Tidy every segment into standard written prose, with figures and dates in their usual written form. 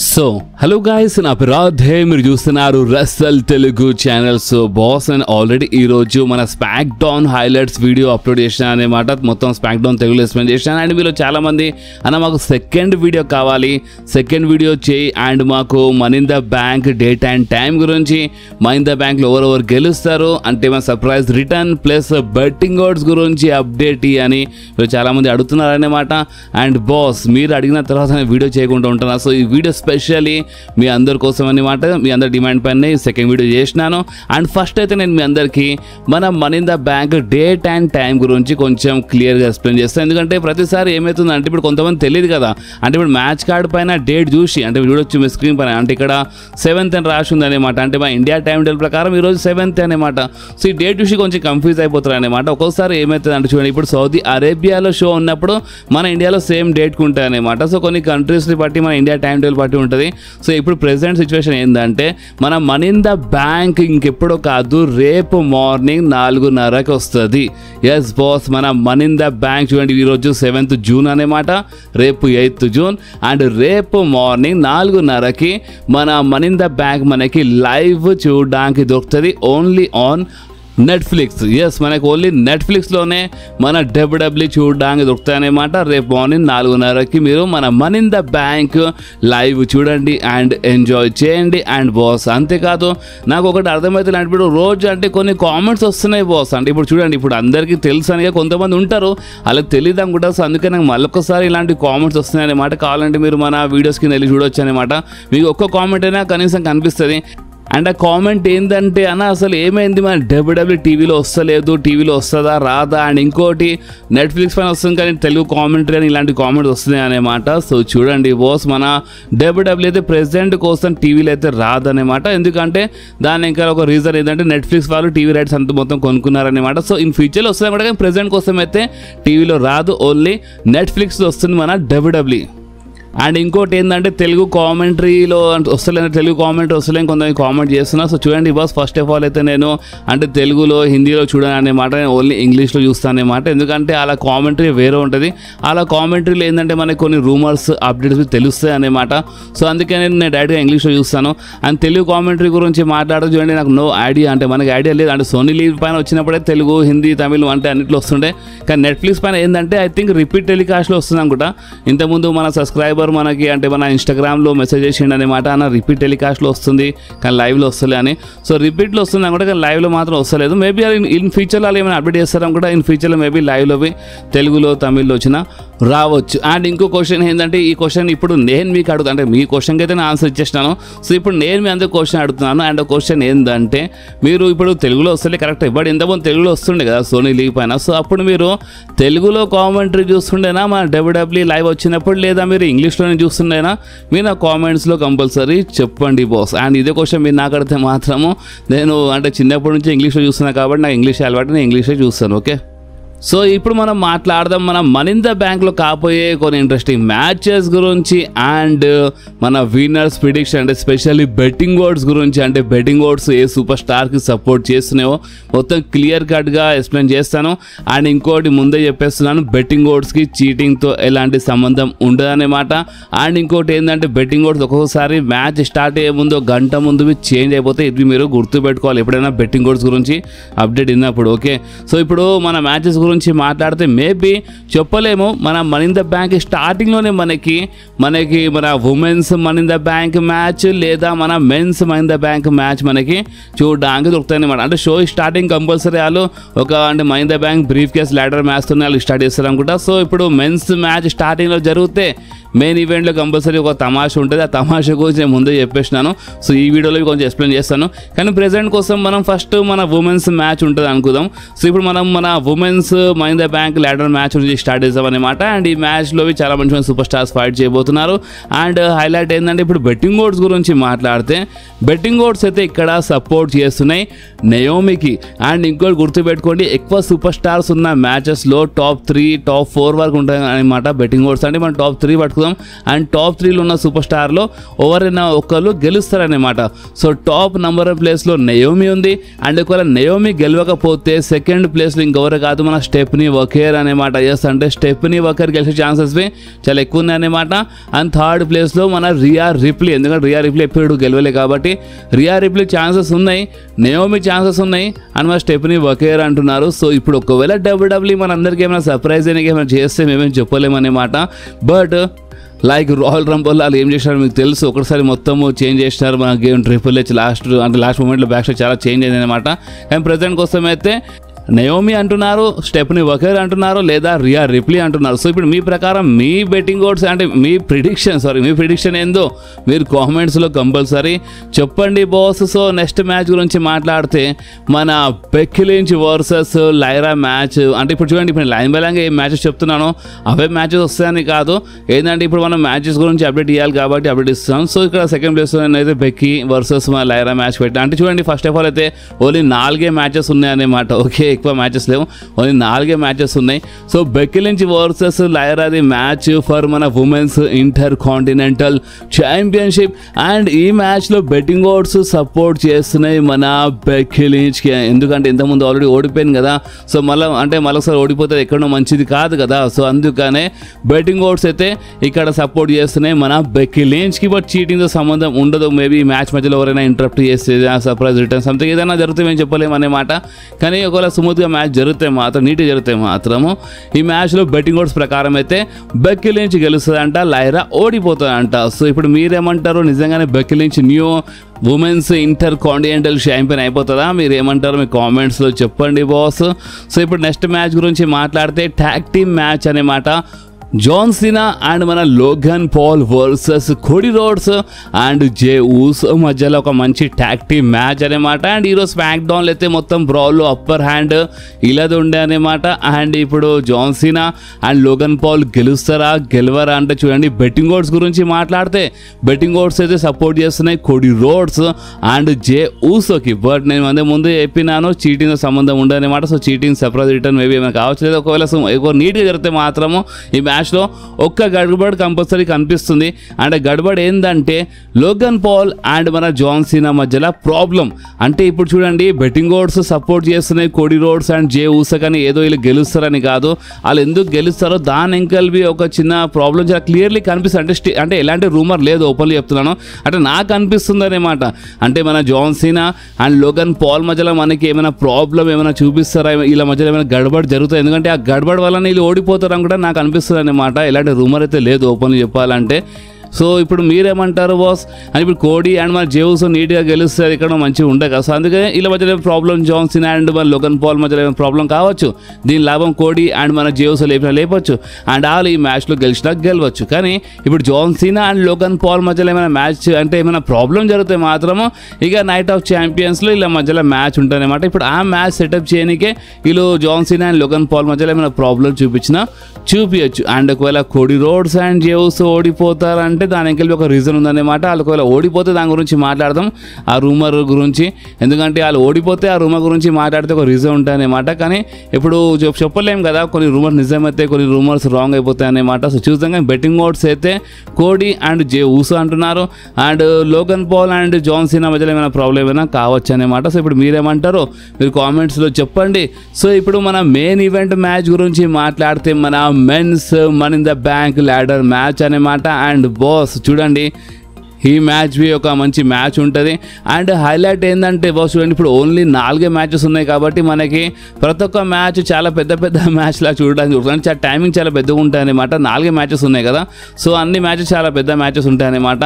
So hello guys, నా అపరాధే మీరు చూస్తున్నారు Russell Telugu channel. So boss and already ఈరోజు మన స్పాక్ డౌన్ హైలైట్స్ వీడియో అప్లోడ్ చేసిన అనమాట. మొత్తం స్పాక్ డౌన్ తెలుగులో ఎక్స్ప్లెయిన్ చేశాను. అండ్ మీలో చాలామంది అన్న మాకు సెకండ్ వీడియో కావాలి, సెకండ్ వీడియో చేయి, అండ్ మాకు money in the bank date and time గురించి, మనీ ఇన్ ద బ్యాంక్లో ఎవరెవరు గెలుస్తారు అంటే మన surprise return plus betting odds గురించి అప్డేట్ అని మీరు చాలామంది అడుగుతున్నారన్నమాట. అండ్ బాస్ మీరు అడిగిన తర్వాత నేను వీడియో చేయకుండా ఉంటున్నాను. సో ఈ వీడియో స్పెషల్లీ మీ అందరి కోసం అన్నమాట. మీ అందరి డిమాండ్ పైన సెకండ్ వీడియో చేసినాను. అండ్ ఫస్ట్ అయితే నేను మీ అందరికీ మన money in the bank date and time గురించి కొంచెం క్లియర్గా ఎక్స్ప్లెయిన్ చేస్తాను. ఎందుకంటే ప్రతిసారి ఏమవుతుంది అంటే ఇప్పుడు కొంతమంది తెలియదు కదా, అంటే ఇప్పుడు మ్యాచ్ కార్డ్ పైన డేట్ చూసి అంటే చూడొచ్చు మీ స్క్రీన్ పైన, అంటే ఇక్కడ 7th అని రాసి ఉంది అనమాట. అంటే మా ఇండియా టైం టేబుల్ ప్రకారం ఈరోజు 7th అనమాట. సో ఈ డేట్ చూసి కొంచెం కన్ఫ్యూజ్ అయిపోతారు అనమాట. ఒక్కోసారి ఏమవుతుంది అంటే చూడండి, ఇప్పుడు సౌదీ అరేబియాలో షో ఉన్నప్పుడు మన ఇండియాలో సేమ్ డేట్కి ఉంటాయి అనమాట. సో కొన్ని కంట్రీస్ని బట్టి మన ఇండియా టైం టేబుల్ బట్టి ఉంటుంది. సో ఇప్పుడు ప్రెసెంట్ సిచ్యువేషన్ ఏంటంటే మన మనీ ఇన్ ద బ్యాంక్ ఇంకెప్పుడో కాదు, రేపు మార్నింగ్ 4:30కి వస్తుంది. ఎస్ బాస్, మన మనీ ఇన్ ద బ్యాంక్ చూడండి, ఈరోజు 7th జూన్ అనమాట, రేపు 8th జూన్. అండ్ రేపు మార్నింగ్ 4:30కి మన మనీ ఇన్ ద బ్యాంక్ మనకి లైవ్ చూడడానికి దొరుకుతుంది ఓన్లీ ఆన్ నెట్ఫ్లిక్స్. ఎస్, మనకు ఓన్లీ నెట్ఫ్లిక్స్లోనే మన డబ్ల్యూడబ్ల్యూ చూడడానికి దొరుకుతాయన్నమాట. రేపు మార్నింగ్ 4:30కి మీరు మన money in the bank live చూడండి అండ్ ఎంజాయ్ చేయండి. అండ్ బాస్ అంతేకాదు, నాకు ఒకటి అర్థమవుతుంది అంటే ఇప్పుడు రోజు అంటే కొన్ని కామెంట్స్ వస్తున్నాయి బాస్. అంటే ఇప్పుడు చూడండి, ఇప్పుడు అందరికీ తెలుసు అని కొంతమంది ఉంటారు, అలా తెలియదు అనుకుంటారు. సో అందుకే నాకు మళ్ళొకసారి ఇలాంటి కామెంట్స్ వస్తున్నాయి అనమాట. కావాలంటే మీరు మన వీడియోస్కి వెళ్ళి చూడొచ్చు అనమాట. మీకు ఒక్క కామెంట్ అయినా కనీసం కనిపిస్తుంది. అండ్ ఆ కామెంట్ ఏంటంటే అన్న అసలు ఏమైంది, మన డబ్ల్యూడబ్ల్యూ టీవీలో వస్తలేదు, టీవీలో వస్తుందా రాదా, అండ్ ఇంకోటి నెట్ఫ్లిక్స్ పైన వస్తుంది కానీ తెలుగు కామెంటరీ అని ఇలాంటి కామెంట్స్ వస్తున్నాయి అనమాట. సో చూడండి బాస్, మన డబ్ల్యూడబ్ల్యూ అయితే ప్రెసిడెంట్ కోసం టీవీలో అయితే రాదనమాట. ఎందుకంటే దాని ఇంకా ఒక రీజన్ ఏంటంటే నెట్ఫ్లిక్స్ వాళ్ళు టీవీ రైట్స్ అంతా మొత్తం కొనుక్కున్నారనమాట. సో ఇన్ ఫ్యూచర్లో వస్తుంది కూడా, కానీ ప్రెసిడెంట్ కోసం అయితే టీవీలో రాదు, ఓన్లీ నెట్ఫ్లిక్స్లో వస్తుంది మన డబ్ల్యూడబ్ల్యూ. అండ్ ఇంకోటి ఏంటంటే తెలుగు కామెంటరీలో వస్తలేదు, తెలుగు కామెంటరీ వస్తలేని కొంతమంది కామెంట్ చేస్తున్నా. సో చూడండి బాస్, ఫస్ట్ ఆఫ్ ఆల్ అయితే నేను అంటే తెలుగులో హిందీలో చూడను అనమాట, నేను ఓన్లీ ఇంగ్లీష్లో చూస్తాను అనమాట. ఎందుకంటే అలా కామెంటరీ వేరే ఉంటుంది. అలా కామెంటరీలో ఏంటంటే మనకి కొన్ని రూమర్స్ అప్డేట్స్ తెలుస్తాయి అనమాట. సో అందుకే నేను డైరెక్ట్గా ఇంగ్లీష్లో చూస్తాను. అండ్ తెలుగు కామెంటరీ గురించి మాట్లాడదు చూడండి, నాకు నో ఐడియా, అంటే మనకి ఐడియా లేదు. అంటే సోనీ లీవ్ పైన వచ్చినప్పుడే తెలుగు హిందీ తమిళ్ అంటే అన్నింటిలో వస్తుండే. కానీ నెట్ఫ్లిక్స్ పైన ఏంటంటే ఐ థింక్ రిపీట్ టెలికాస్ట్లో వస్తుంది అనుకుంటా. ఇంతకుముందు మన సబ్స్క్రైబర్ మనకి అంటే మన ఇన్స్టాగ్రామ్లో మెసేజ్ చేసిండు అనమాట, అన్న రిపీట్ టెలికాస్ట్లో వస్తుంది కానీ లైవ్లో వస్తలే అని. సో రిపీట్లో వస్తుంది అనుకుంటే కానీ లైవ్లో మాత్రం వస్తలేదు. మేబీ ఇన్ ఫ్యూచర్లో వాళ్ళు ఏమైనా అప్డేట్ చేస్తారనుకుంటా. ఇన్ ఫ్యూచర్లో మేబీ లైవ్లోవి తెలుగులో తమిళ్లో వచ్చినా రావచ్చు. అండ్ ఇంకో క్వశ్చన్ ఏంటంటే, ఈ క్వశ్చన్ ఇప్పుడు నేను మీకు అడుగుతాను, అంటే మీ క్వశ్చన్కి అయితే నేను ఆన్సర్ ఇచ్చేస్తాను. సో ఇప్పుడు నేను మీ అందరూ క్వశ్చన్ అడుగుతున్నాను. అండ్ క్వశ్చన్ ఏంటంటే, మీరు ఇప్పుడు తెలుగులో వస్తలే కరెక్ట్, ఇప్పుడు ఇంతకుముందు తెలుగులో వస్తుండే కదా సోనీ లీవ్ పైన. సో అప్పుడు మీరు తెలుగులో కామెంటరీ చూస్తుండేనా మన డబ్ల్యూడబ్ల్యూ లైవ్ వచ్చినప్పుడు, లేదా మీరు ఇంగ్లీష్లోనే చూస్తుండేనా? మీరు నా కామెంట్స్లో కంపల్సరీ చెప్పండి బాస్. అండ్ ఇదే క్వశ్చన్ మీరు నాకు అడిగితే మాత్రము, నేను అంటే చిన్నప్పటి నుంచి ఇంగ్లీష్లో చూస్తున్నా కాబట్టి నాకు ఇంగ్లీష్ అలవాటు, నేను ఇంగ్లీషే చూస్తాను. ఓకే, సో ఇప్పుడు మనం మాట్లాడదాం మన మనీ ఇన్ ద బ్యాంక్లో కాబోయే కొన్ని ఇంట్రెస్టింగ్ మ్యాచెస్ గురించి అండ్ మన విన్నర్స్ ప్రిడిక్షన్, అంటే స్పెషల్లీ బెట్టింగ్ ఓడ్స్ గురించి. అంటే బెట్టింగ్ ఓడ్స్ ఏ సూపర్ స్టార్కి సపోర్ట్ చేస్తున్నాయో మొత్తం క్లియర్ కట్గా ఎక్స్ప్లెయిన్ చేస్తాను. అండ్ ఇంకోటి ముందే చెప్పేస్తున్నాను, బెట్టింగ్ ఓడ్స్కి చీటింగ్తో ఎలాంటి సంబంధం ఉండదన్నమాట. అండ్ ఇంకోటి ఏంటంటే బెట్టింగ్ ఓడ్స్ ఒక్కొక్కసారి మ్యాచ్ స్టార్ట్ అయ్యే ముందు గంట ముందు చేంజ్ అయిపోతే ఇది మీరు గుర్తుపెట్టుకోవాలి ఎప్పుడైనా బెట్టింగ్ ఓడ్స్ గురించి అప్డేట్ విన్నప్పుడు. ఓకే, సో ఇప్పుడు మన మ్యాచెస్ గురించి మాట్లాడితే మేబీ చెప్పలేము. మన మనీ ఇన్ ద బ్యాంక్ స్టార్టింగ్లోనే మనకి మన women's money in the bank match లేదా మన men's money in the bank match మనకి చూడడానికి దొరుకుతాయి అన్నమాట. అంటే షో స్టార్టింగ్ కంపల్సరీ వాళ్ళు ఒక అంటే money in the bank briefcase ladder మ్యాచ్తోనే వాళ్ళు స్టార్ట్ చేస్తారు అనుకుంటా. సో ఇప్పుడు మెన్స్ మ్యాచ్ స్టార్టింగ్లో జరిగితే మెయిన్ ఈవెంట్లో కంపల్సరీ ఒక తమాషా ఉంటుంది. ఆ తమాషా గురించి నేను ముందే చెప్పేసినాను. సో ఈ వీడియోలో కొంచెం ఎక్స్ప్లెయిన్ చేస్తాను. కానీ ప్రెజెంట్ కోసం మనం ఫస్ట్ మన ఉమెన్స్ మ్యాచ్ ఉంటుంది అనుకుందాం. సో ఇప్పుడు మనం మన women's money in the bank ladder match నుంచి స్టార్ట్ చేద్దాం అనమాట. అండ్ ఈ మ్యాచ్లో చాలా మంచి సూపర్ స్టార్స్ ఫైట్ చేయబోతున్నారు. అండ్ హైలైట్ ఏంటంటే ఇప్పుడు బెట్టింగ్ ఓడ్స్ గురించి మాట్లాడితే బెట్టింగ్ ఓడ్స్ అయితే ఇక్కడ సపోర్ట్ చేస్తున్నాయి నయోమికి. అండ్ ఇంకోటి గుర్తుపెట్టుకోండి, ఎక్కువ సూపర్ స్టార్స్ ఉన్న మ్యాచెస్లో టాప్ 3 టాప్ 4 వరకు ఉంటాయి అనమాట బెట్టింగ్ ఓడ్స్. అంటే మనం టాప్ 3 పట్టుకుందాం. అండ్ టాప్ 3లో ఉన్న సూపర్ స్టార్లో ఎవరైనా ఒకళ్ళు గెలుస్తారనమాట. సో టాప్ నంబర్ ప్లేస్లో నయోమి ఉంది. అండ్ ఒకవేళ నయోమి గెలవకపోతే సెకండ్ ప్లేస్లో ఇంకెవరు కాదు, మన స్టెఫనీ వకేర్ అనమాట. ఎస్ అంటే స్టెఫనీ వకేర్ గెలిచే ఛాన్సెస్ చాలా ఎక్కువ ఉన్నాయన్నమాట. అండ్ థర్డ్ ప్లేస్లో మన రియా రిప్లీ, ఎందుకంటే రియా రిప్లీ ఎప్పుడు గెలవలే కాబట్టి రియా రిప్లీ ఛాన్సెస్ ఉన్నాయి, నయోమి ఛాన్సెస్ ఉన్నాయి అండ్ మన స్టెఫనీ వకేర్ అంటున్నారు. సో ఇప్పుడు ఒకవేళ డబ్ల్యూడబ్ల్యూ మనందరికీ ఏమైనా సర్ప్రైజ్ అయినా ఏమైనా చేస్తే మేమేం చెప్పలేమన్నమాట. బట్ లైక్ రాయల్ రంబుల్ వాళ్ళు ఏం చేసినారు మీకు తెలుసు, ఒకసారి మొత్తము చేంజ్ చేసినారు మన గేమ్. ట్రిపుల్ హెచ్ లాస్ట్ మూమెంట్లో బ్యాక్ స్టేజ్ చాలా చేంజ్ అయింది అనమాట. కానీ ప్రజెంట్ కోసం అయితే నయోమి అంటున్నారు, స్టెఫనీ వకేర్ అంటున్నారు, లేదా రియా రిప్లీ అంటున్నారు. సో ఇప్పుడు మీ ప్రకారం మీ బెట్టింగ్ ఓట్స్ అంటే మీ ప్రిడిక్షన్ ఏందో మీరు కామెంట్స్లో కంపల్సరీ చెప్పండి బాస్. సో నెక్స్ట్ మ్యాచ్ గురించి మాట్లాడితే మన Becky Lynch versus Lyra match. అంటే ఇప్పుడు చూడండి, ఇప్పుడు లైన్ బై లైన్గా ఏ మ్యాచెస్ చెప్తున్నానో అవే మ్యాచెస్ వస్తాయని కాదు, ఏంటంటే ఇప్పుడు మనం మ్యాచెస్ గురించి అప్డేట్ ఇవ్వాలి కాబట్టి అప్డేట్ ఇస్తాం. సో ఇక్కడ సెకండ్ ప్లేస్లో అయితే బెక్కీ వర్సెస్ మన లైరా మ్యాచ్ పెట్టా. అంటే చూడండి, ఫస్ట్ ఆఫ్ ఆల్ అయితే ఓన్లీ 4 మ్యాచెస్ ఉన్నాయన్నమాట. ఓకే, ఎక్కువ మ్యాచెస్ లేవు, ఓన్లీ 4 మ్యాచెస్ ఉన్నాయి. సో బెక్కీ లించ్ వర్సెస్ లైరాది మ్యాచ్ ఫర్ మన women's intercontinental championship. And ఈ మ్యాచ్లో బెట్టింగ్ ఓట్స్ సపోర్ట్ చేస్తున్నాయి మన బెక్కీ లించ్కి, ఎందుకంటే ఇంతకుముందు ఆల్రెడీ ఓడిపోయింది కదా. సో మళ్ళొకసారి ఓడిపోతే ఎక్కడో మంచిది కాదు కదా. సో అందుకనే బెట్టింగ్ ఓట్స్ అయితే ఇక్కడ సపోర్ట్ చేస్తున్నాయి మన బెక్కీ లించ్కి. బట్ చీటింగ్తో సంబంధం ఉండదు, మేబీ ఈ మ్యాచ్ మధ్యలో ఎవరైనా ఇంటరప్ట్ చేస్తే సర్ప్రైజ్ రిటర్న్ సంథింగ్ ఏదైనా జరుగుతుంది మేము చెప్పలేము అన్నమాట. కానీ ఒకవేళ స్మూత్గా మ్యాచ్ జరిగితే మాత్రం, నీట్గా జరిగితే మాత్రము ఈ మ్యాచ్లో బెట్టింగ్ ఓట్స్ ప్రకారం అయితే బెక్కీ లించ్ గెలుస్తుందంట, లైరా ఓడిపోతుందంట. సో ఇప్పుడు మీరేమంటారు, నిజంగానే Becky Lynch new women's intercontinental champion అయిపోతుందా? మీరు ఏమంటారు మీ కామెంట్స్లో చెప్పండి బాస్. సో ఇప్పుడు నెక్స్ట్ మ్యాచ్ గురించి మాట్లాడితే ట్యాగ్ టీమ్ మ్యాచ్ అనమాట. జాన్ సినా అండ్ మన Logan Paul versus Cody Rhodes and Jey Uso మధ్యలో ఒక మంచి ట్యాగ్ టీమ్ మ్యాచ్ అనమాట. అండ్ ఈరోజు స్మాక్ డౌన్లో అయితే మొత్తం బ్రాల్లో అప్పర్ హ్యాండ్ ఇలాది ఉండే అనమాట. అండ్ ఇప్పుడు John Cena and Logan Paul గెలుస్తారా గెలవరా అంటే చూడండి, బెట్టింగ్ ఓట్స్ గురించి మాట్లాడితే బెట్టింగ్ ఓట్స్ అయితే సపోర్ట్ చేస్తున్నాయి కోడీ రోడ్స్ అండ్ జే ఊసోకి. బట్ నేను ముందు చెప్పినాను చీటింగ్ సంబంధం ఉండదన్నమాట. So cheating surprise return maybe ఏమైనా కావచ్చు, లేదా ఒకవేళ నీట్గా జరిగితే మాత్రము ఈ మ్యాచ్లో ఒక్క గడబడ్ కంపల్సరీ కనిపిస్తుంది. అండ్ గడబడ్ ఏంటంటే లోగన్ పాల్ అండ్ మన జాన్ సినా మధ్యలో ప్రాబ్లం. అంటే ఇప్పుడు చూడండి, బెట్టింగ్ ఓట్స్ సపోర్ట్ చేస్తున్నాయి కోడీ రోడ్స్ అండ్ జే ఊసక్ అని, ఏదో వీళ్ళు గెలుస్తారని కాదు, వాళ్ళు ఎందుకు గెలుస్తారో దాని ఎంకల్వి ఒక చిన్న ప్రాబ్లం చాలా క్లియర్లీ కనిపిస్తుంది. అంటే ఎలాంటి రూమర్ లేదు, ఓపెన్లీ చెప్తున్నాను, అంటే నాకు అనిపిస్తుంది అనమాట. అంటే మన John Cena and Logan Paul మధ్యలో మనకి ఏమైనా ప్రాబ్లం ఏమైనా చూపిస్తారా, వీళ్ళ మధ్యలో ఏమైనా గడబడ్ జరుగుతుంది, ఎందుకంటే ఆ గడబడ్ వల్ల వీళ్ళు ఓడిపోతారని కూడా నాకు అనిపిస్తుంది అనమాట. ఇలాంటి రూమర్ అయితే లేదు ఓపెన్ చెప్పాలంటే. సో ఇప్పుడు మీరేమంటారు బాస్? అని ఇప్పుడు కోడీ అండ్ మన జేవుస్ నీట్గా గెలుస్తారు, ఇక్కడ మంచిగా ఉండే కదా. సో అందుకే వీళ్ళ మధ్యలో ప్రాబ్లం జాన్ సినా అండ్ మన లోగన్ పాల్ మధ్యలో ఏమైనా ప్రాబ్లం కావచ్చు, దీని లాభం కోడీ అండ్ మన జేవుస్ లేపొచ్చు అండ్ వాళ్ళు ఈ మ్యాచ్లో గెలిచినా గెలవచ్చు. కానీ ఇప్పుడు John Cena and Logan Paul మధ్యలో ఏమైనా మ్యాచ్ అంటే ఏమైనా ప్రాబ్లం జరిగితే మాత్రము ఇక నైట్ ఆఫ్ ఛాంపియన్స్లో వీళ్ళ మధ్యలో మ్యాచ్ ఉంటుందన్నమాట. ఇప్పుడు ఆ మ్యాచ్ సెటప్ చేయడానికే వీళ్ళు John Cena and Logan Paul మధ్యలో ఏమైనా ప్రాబ్లం చూపించచ్చు. అండ్ ఒకవేళ కోడీ రోడ్స్ అండ్ జేవుస్ ఓడిపోతారంటే దానికి ఒక రీజన్ ఉందన్నమాట. వాళ్ళు ఒకవేళ ఓడిపోతే దాని గురించి మాట్లాడదాం, ఆ రూమర్ గురించి, ఎందుకంటే వాళ్ళు ఓడిపోతే ఆ రూమర్ గురించి మాట్లాడితే ఒక రీజన్ ఉంటాయన్నమాట. కానీ ఇప్పుడు చెప్పలేము కదా, కొన్ని రూమర్స్ నిజమైతే కొన్ని రూమర్స్ రాంగ్ అయిపోతాయి అన్నమాట. సో చూద్దాం. కానీ బెట్టింగ్ ఓట్స్ అయితే కోడీ అండ్ జే ఊసో అంటున్నారు and Logan Paul and John Cena మధ్యలో ఏమైనా ప్రాబ్లం ఏమైనా కావచ్చు అన్నమాట. సో ఇప్పుడు మీరేమంటారో మీరు కామెంట్స్లో చెప్పండి. సో ఇప్పుడు మన మెయిన్ ఈవెంట్ మ్యాచ్ గురించి మాట్లాడితే మన men's money in the bank ladder match అన్నమాట. అండ్ బాస్ చూడండి, ఈ మ్యాచ్ ఒక మంచి మ్యాచ్ ఉంటుంది. అండ్ హైలైట్ ఏంటంటే బాస్ చూడండి, ఇప్పుడు ఓన్లీ 4 మ్యాచెస్ ఉన్నాయి కాబట్టి మనకి ప్రతి ఒక్క మ్యాచ్ చాలా పెద్ద మ్యాచ్లా చూడడానికి చూస్తుంది. చాలా టైమింగ్ చాలా పెద్దగా ఉంటాయి అనమాట. 4 మ్యాచెస్ ఉన్నాయి కదా, సో అన్ని మ్యాచెస్ చాలా పెద్ద మ్యాచెస్ ఉంటాయి అనమాట.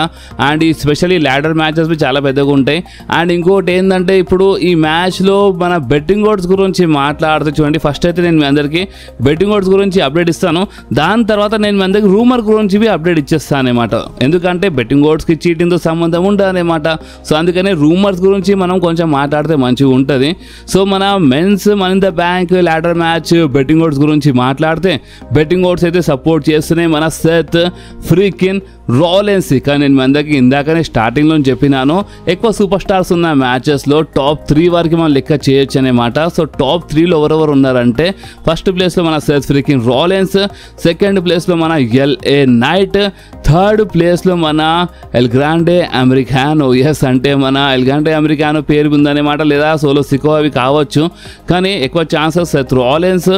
అండ్ ఈ స్పెషల్లీ ల్యాడర్ మ్యాచెస్ చాలా పెద్దగా ఉంటాయి. అండ్ ఇంకోటి ఏంటంటే ఇప్పుడు ఈ మ్యాచ్లో మన బెట్టింగ్ ఓట్స్ గురించి మాట్లాడితే చూడండి, ఫస్ట్ అయితే నేను మీ అందరికీ బెట్టింగ్ ఓట్స్ గురించి అప్డేట్ ఇస్తాను, దాని తర్వాత నేను మీ అందరికీ రూమర్ గురించి అప్డేట్ ఇచ్చేస్తాను అనమాట. ఎందుకంటే బెట్టింగ్ ఓట్స్కి చీటింగ్తో సంబంధం ఉండదన్నమాట. సో అందుకనే రూమర్స్ గురించి మనం కొంచెం మాట్లాడితే మంచిగా ఉంటుంది. సో మన men's money in the bank ladder match betting odds గురించి మాట్లాడితే బెట్టింగ్ ఓట్స్ అయితే సపోర్ట్ చేస్తున్నాయి మన సెత్ ఫ్రీకిన్ రాలెన్స్. కానీ నేను మీ అందరికీ ఇందాకనే స్టార్టింగ్లో చెప్పినాను, ఎక్కువ సూపర్ స్టార్స్ ఉన్న మ్యాచెస్లో టాప్ 3 వరకు మనం లెక్క చేయొచ్చు అనమాట. సో టాప్ 3లో ఎవరెవరు ఉన్నారంటే ఫస్ట్ ప్లేస్లో మన సెత్ ఫ్రీకింగ్ రాలెన్స్, సెకండ్ ప్లేస్లో మన LA నైట్, థర్డ్ ప్లేస్లో మన ఎల్ గ్రాండే అమెరికానో. ఎస్, అంటే మన ఎల్ గ్రాండే అమెరికానో పేరు ఉందన్నమాట, లేదా సోలో సికో అవి కావచ్చు. కానీ ఎక్కువ ఛాన్సెస్ సెత్ రాలెన్స్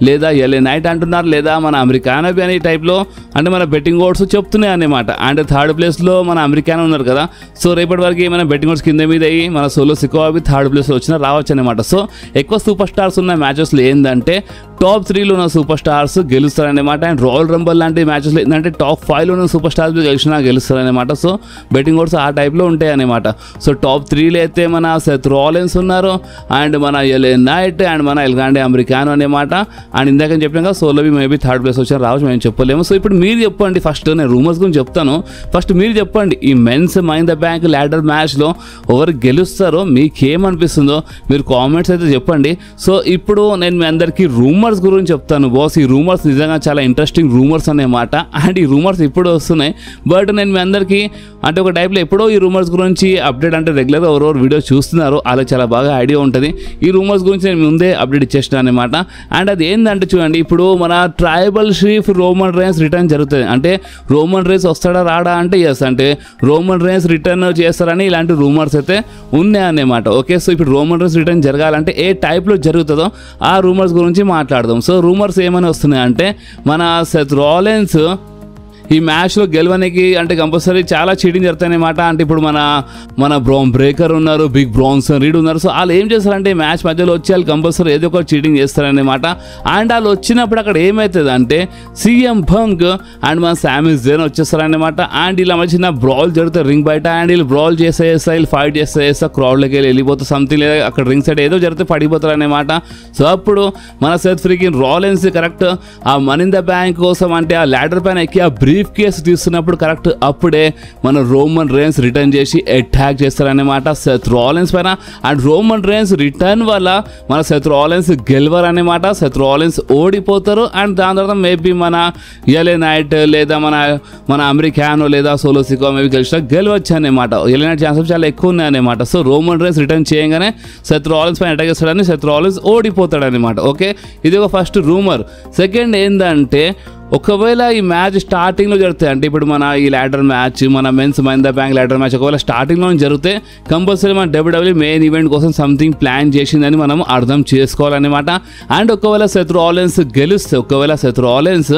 లేదా LA నైట్ అంటున్నారు, లేదా మన అమెరికానో అనే టైప్లో అంటే మన బెట్టింగ్ ఓడ్స్ చెప్తున్నాయి అన్నమాట. అండ్ థర్డ్ ప్లేస్లో మన అమెరికానో ఉన్నారు కదా. సో రేపటి వరకు ఏమైనా బెట్టింగ్ ఓడ్స్ కింద మీద అయ్యి మన సోలో సికో అవి థర్డ్ ప్లేస్లో వచ్చినా రావచ్చు అనమాట. సో ఎక్కువ సూపర్ స్టార్స్ ఉన్న మ్యాచెస్లో ఏంటంటే టాప్ 3లో ఉన్న సూపర్ స్టార్స్ గెలుస్తారనమాట. అండ్ రాయల్ రంబల్ లాంటి మ్యాచెస్లో ఏంటంటే టాప్ 5లో ఉన్న సూపర్ స్టార్స్ గెలిచినా గెలుస్తారనమాట. సో బెట్టింగ్ ఓడ్స్ ఆ టైప్లో ఉంటాయి అనమాట. సో టాప్ 3లో అయితే మన సెత్ రాలెన్స్ ఉన్నారు, అండ్ మన LA నైట్, అండ్ మన ఎల్ గ్రాండే అమెరికానో అనమాట. అండ్ ఇందాక చెప్పినాక సోలోవి మేబీ థర్డ్ ప్లేస్ వచ్చినా రావచ్చు, మేము చెప్పలేము. సో ఇప్పుడు మీరు చెప్పండి, ఫస్ట్ నేను రూమర్స్ గురించి చెప్తాను. ఫస్ట్ మీరు చెప్పండి, ఈ మెన్స్ మహీంద్రా బ్యాంక్ ల్యాడర్ మ్యాచ్లో ఎవరు గెలుస్తారో మీకేమనిపిస్తుందో మీరు కామెంట్స్ అయితే చెప్పండి. సో ఇప్పుడు నేను మీ అందరికీ రూమర్స్ గురించి చెప్తాను బాస్. ఈ రూమర్స్ నిజంగా చాలా ఇంట్రెస్టింగ్ రూమర్స్ అన్నమాట. అండ్ ఈ రూమర్స్ ఇప్పుడు వస్తున్నాయి, బట్ నేను మీ అందరికీ అంటే ఒక టైప్లో ఎప్పుడో ఈ రూమర్స్ గురించి అప్డేట్, అంటే రెగ్యులర్గా ఎవరెవరు వీడియో చూస్తున్నారు అలా చాలా బాగా ఐడియా ఉంటుంది. ఈ రూమర్స్ గురించి నేను ముందే అప్డేట్ ఇచ్చేసాను అనమాట. అండ్ అది ఏంటంటే చూడండి, ఇప్పుడు మన tribal chief Roman Reigns return జరుగుతుంది. అంటే రోమన్ రేన్స్ వస్తాడా రాడా అంటే ఎస్, అంటే రోమన్ రేన్స్ రిటర్న్ చేస్తారని ఇలాంటి రూమర్స్ అయితే ఉన్నాయన్నమాట. ఓకే, సో ఇప్పుడు రోమన్ రేన్స్ రిటర్న్ జరగాలంటే ఏ టైప్లో జరుగుతుందో ఆ రూమర్స్ గురించి మాట్లాడదాం. సో రూమర్స్ ఏమని వస్తున్నాయి అంటే మన సెత్ రాలెన్స్ ఈ మ్యాచ్లో గెలవడానికి అంటే కంపల్సరీ చాలా చీటింగ్ జరుగుతాయన్నమాట. అంటే ఇప్పుడు మన బ్రౌన్ బ్రేకర్ ఉన్నారు, బిగ్ బ్రాన్సన్ రీడ్ ఉన్నారు. సో వాళ్ళు ఏం చేస్తారంటే మ్యాచ్ మధ్యలో వచ్చి వాళ్ళు కంపల్సరీ ఏదో ఒక చీటింగ్ చేస్తారనమాట. అండ్ వాళ్ళు వచ్చినప్పుడు అక్కడ ఏమవుతుంది అంటే CM పంక్ అండ్ మన సామీ జైన్ వచ్చేస్తారనమాట. అండ్ ఇలా మధ్య బ్రాల్ జరుగుతుంది రింగ్ బయట. అండ్ వీళ్ళు బ్రాల్ చేసేస్తా, వీళ్ళు ఫైట్ చేసేస్తా, క్రౌడ్లోకి వెళ్ళిపోతే సంథింగ్, లేదా అక్కడ రింగ్ సైడ్ ఏదో జరిగితే పడిపోతారు అనమాట. సో అప్పుడు మన సెత్ ఫ్రీకింగ్ రాలెన్స్ కరెక్ట్ ఆ మనీ ఇన్ ద బ్యాంక్ కోసం అంటే ఆ ల్యాడర్ పైన ఎక్కి ఆ బ్రీఫ్ కేసు తీస్తున్నప్పుడు కరెక్ట్ అప్పుడే మన రోమన్ రేన్స్ రిటర్న్ చేసి అటాక్ చేస్తారనమాట సెత్ రాలెన్స్ పైన. అండ్ రోమన్ రేన్స్ రిటర్న్ వల్ల మన సెత్ రాలెన్స్ గెలవరనమాట. సెత్ రాలెన్స్ ఓడిపోతారు. అండ్ దాని తర్వాత మేబీ మన LA నైట్ లేదా మన అమెరికానో లేదా సోలో సికో మేబీ గెలవచ్చు అనమాట. LA నైట్ ఛాన్సెస్ చాలా ఎక్కువ ఉన్నాయన్నమాట. సో రోమన్ రేన్స్ రిటర్న్ చేయగానే సెత్ రాలెన్స్ పైన అటాక్ చేస్తాడని సెత్ రాలెన్స్ ఓడిపోతాడనమాట. ఓకే, ఇది ఒక ఫస్ట్ రూమర్. సెకండ్ ఏంటంటే ఒకవేళ ఈ మ్యాచ్ స్టార్టింగ్లో జరుగుతాయి, అంటే ఇప్పుడు మన ఈ ల్యాడర్ మ్యాచ్, మన మెన్స్ మహీంద్రా బ్యాంక్ ల్యాడర్ మ్యాచ్ ఒకవేళ స్టార్టింగ్లో జరిగితే కంపల్సరీ మన WWE మెయిన్ ఈవెంట్ కోసం సంథింగ్ ప్లాన్ చేసిందని మనం అర్థం చేసుకోవాలన్నమాట. అండ్ ఒకవేళ సెత్ రాలెన్స్ గెలుస్తే, ఒకవేళ సెత్ రాలెన్స్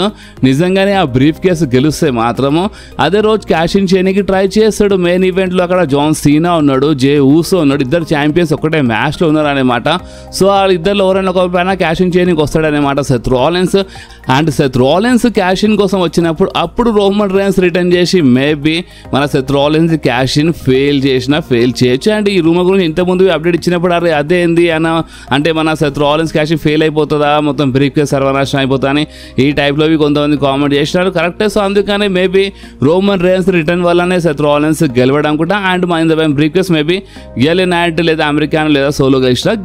నిజంగానే ఆ బ్రీఫ్ కేసు గెలిస్తే మాత్రము అదే రోజు క్యాష్ ఇన్ చేయడానికి ట్రై చేస్తాడు. మెయిన్ ఈవెంట్లో అక్కడ జాన్ సీనా ఉన్నాడు, జే ఊసో ఉన్నాడు, ఇద్దరు ఛాంపియన్స్ ఒకటే మ్యాచ్లో ఉన్నారనమాట. సో వాళ్ళిద్దరు ఎవరైనా ఒక పైన క్యాష్ ఇన్ చేయడానికి వస్తాడనమాట Seth Rollins. And Seth Rollins cash in కోసం వచ్చినప్పుడు అప్పుడు రోమన్ రేన్స్ రిటర్న్ చేసి మేబీ మన Seth Rollins cash in fail చేయొచ్చు. అండ్ ఈ రూమర్ గురించి ఇంతకుముందు అప్డేట్ ఇచ్చినప్పుడు అరే అదేంది అంటే మన Seth Rollins cash in fail అయిపోతుందా, మొత్తం బ్రీఫ్ కేస్ సర్వనాశనం అయిపోతా అని ఈ టైప్లో కొంతమంది కామెంట్ చేసినారు. కరెక్టే. సో అందుకనే మేబీ రోమన్ రేన్స్ రిటర్న్ వల్లనే సెత్ రాలెన్స్ గెలవడం అనుకుంటా. అండ్ మన briefcase maybe LA Knight లేదా అమెరికానో లేదా సోలో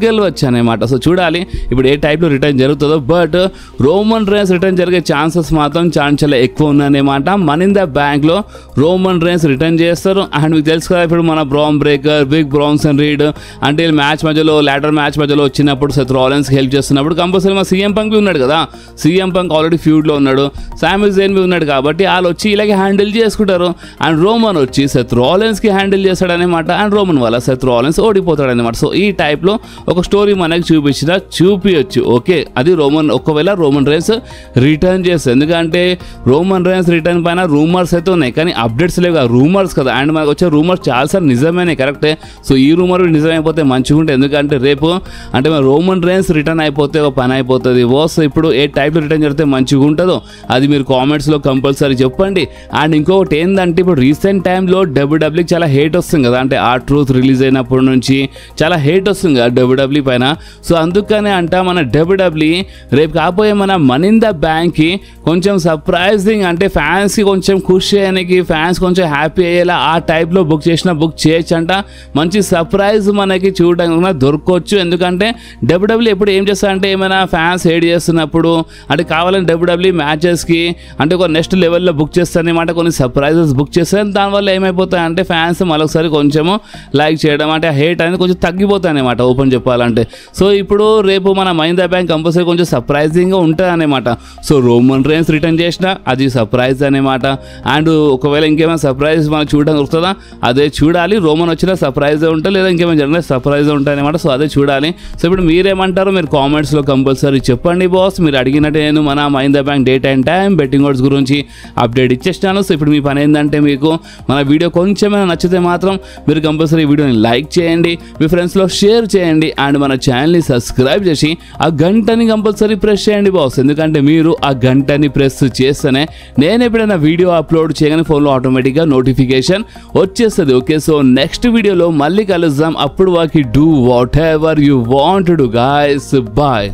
గెలవచ్చు అనమాట. సో చూడాలి ఇప్పుడు ఏ టైప్లో రిటర్న్ జరుగుతుందో. బట్ రోమన్ రేన్స్ రిటర్న్ జరిగే ఛాన్సెస్ మాత్రం చాలా ఎక్కువ ఉన్నాయన్నమాట. మనీ ఇన్ ద బ్యాంక్లో రోమన్ రేన్స్ రిటర్న్ చేస్తారు. అండ్ మీకు తెలుసు కదా ఇప్పుడు మన Bron Breakker, Big Bronson Reed అంటే మ్యాచ్ మధ్యలో ల్యాడర్ మ్యాచ్ మధ్యలో వచ్చినప్పుడు సెత్ రాలెన్స్కి హెల్ప్ చేస్తున్నప్పుడు కంపల్సరీ మా CM పంక్ ఉన్నాడు కదా. CM పంక్ ఆల్రెడీ ఫ్యూడ్లో ఉన్నాడు, సామీ జైన్ ఉన్నాడు కాబట్టి వాళ్ళు వచ్చి ఇలాగే హ్యాండిల్ చేసుకుంటారు. అండ్ రోమన్ వచ్చి సెత్ రాలెన్స్కి హ్యాండిల్ చేస్తాడనమాట. అండ్ రోమన్ వల్ల సెత్ రాలెన్స్ ఓడిపోతాడనమాట. సో ఈ టైప్లో ఒక స్టోరీ మనకి చూపించవచ్చు. ఓకే, అది ఒకవేళ రోమన్ రేన్స్ రిటర్న్ చేస్తే, ఎందుకంటే రోమన్ రేన్స్ రిటర్న్ పైన రూమర్స్ అయితే ఉన్నాయి కానీ అప్డేట్స్ లేవు, రూమర్స్ కదా. అండ్ మనకు వచ్చే రూమర్స్ చాలాసార్లు నిజమేనే, కరెక్టే. సో ఈ రూమర్ నిజమైపోతే మంచిగా ఉంటుంది, ఎందుకంటే రేపు అంటే మన రోమన్ రేన్స్ రిటర్న్ అయిపోతే ఒక పని అయిపోతుంది. సో ఇప్పుడు ఏ టైప్లో రిటర్న్ జరిగితే మంచిగా ఉంటుందో అది మీరు కామెంట్స్లో కంపల్సరీ చెప్పండి. అండ్ ఇంకొకటి ఏంటంటే ఇప్పుడు రీసెంట్ టైంలో WWEకి చాలా హేట్ వస్తుంది కదా, అంటే ఆ ట్రూత్ రిలీజ్ అయినప్పటి నుంచి చాలా హేట్ వస్తుంది కదా WWE పైన. సో అందుకనే అంట మన WWE రేపు కాకపోయే మన మనీ ఇన్ ద బ్యాంక్కి కొంచెం సర్ప్రైజింగ్ అంటే ఫ్యాన్స్కి కొంచెం ఖుషి చేయడానికి, ఫ్యాన్స్ కొంచెం హ్యాపీ అయ్యేలా ఆ టైప్లో బుక్ చేసిన బుక్ చేయొచ్చు అంట. మంచి సర్ప్రైజ్ మనకి చూడడానికి దొరకవచ్చు. ఎందుకంటే డబ్ల్యూడబ్ల్యూ ఎప్పుడు ఏం చేస్తారంటే ఏమైనా ఫ్యాన్స్ హేడ్ చేస్తున్నప్పుడు అంటే కావాలని డబ్ల్యూడబ్ల్యూ మ్యాచెస్కి అంటే ఒక నెక్స్ట్ లెవెల్లో బుక్ చేస్తారనమాట, కొన్ని సర్ప్రైజెస్ బుక్ చేస్తారు. దానివల్ల ఏమైపోతాయంటే ఫ్యాన్స్ మరొకసారి కొంచెము లైక్ చేయడం అంటే హేట్ అనేది కొంచెం తగ్గిపోతాయి అనమాట ఓపెన్ చెప్పాలంటే. సో ఇప్పుడు రేపు మన మహీంద్రా బ్యాంక్ కంపల్సరీ కొంచెం సర్ప్రైజింగ్గా ఉంటుంది అనమాట. సో రోమన్ రేన్స్ రిటర్న్ చేసినా అది సర్ప్రైజ్ అనమాట. అండ్ ఒకవేళ ఇంకేమైనా సర్ప్రైజ్ మనం చూడడానికి వస్తుందా అదే చూడాలి. రోమన్ వచ్చినా సర్ప్రైజ్ ఉంటుంది, లేదా ఇంకేమైనా జనరల్ సర్ప్రైజ్ ఉంటాయి అనమాట. సో అదే చూడాలి. సో ఇప్పుడు మీరేమంటారో మీరు కామెంట్స్లో కంపల్సరీ చెప్పండి బాస్. మీరు అడిగినట్టు నేను మన Mahindra bank date and time betting odds గురించి అప్డేట్ ఇచ్చేస్తాను. సో ఇప్పుడు మీ పని ఏంటంటే మీకు మన వీడియో కొంచెమైనా నచ్చితే మాత్రం మీరు కంపల్సరీ వీడియోని లైక్ చేయండి, మీ ఫ్రెండ్స్లో షేర్ చేయండి, అండ్ మన ఛానల్ని సబ్స్క్రైబ్ చేసి ఆ గంటని కంపల్సరీ ప్రెస్ చేయండి బాస్. ఎందుకంటే మీరు ఆ గంటని ప్రెస్ చేస్తేనే నేను ఎప్పుడైనా వీడియో అప్లోడ్ చేయగానే ఫోన్లో ఆటోమేటిక్గా నోటిఫికేషన్ వచ్చేస్తుంది. ఓకే, సో నెక్స్ట్ వీడియోలో మళ్ళీ కలుద్దాం. అప్పుడు వాకి do whatever you want to do guys. Bye.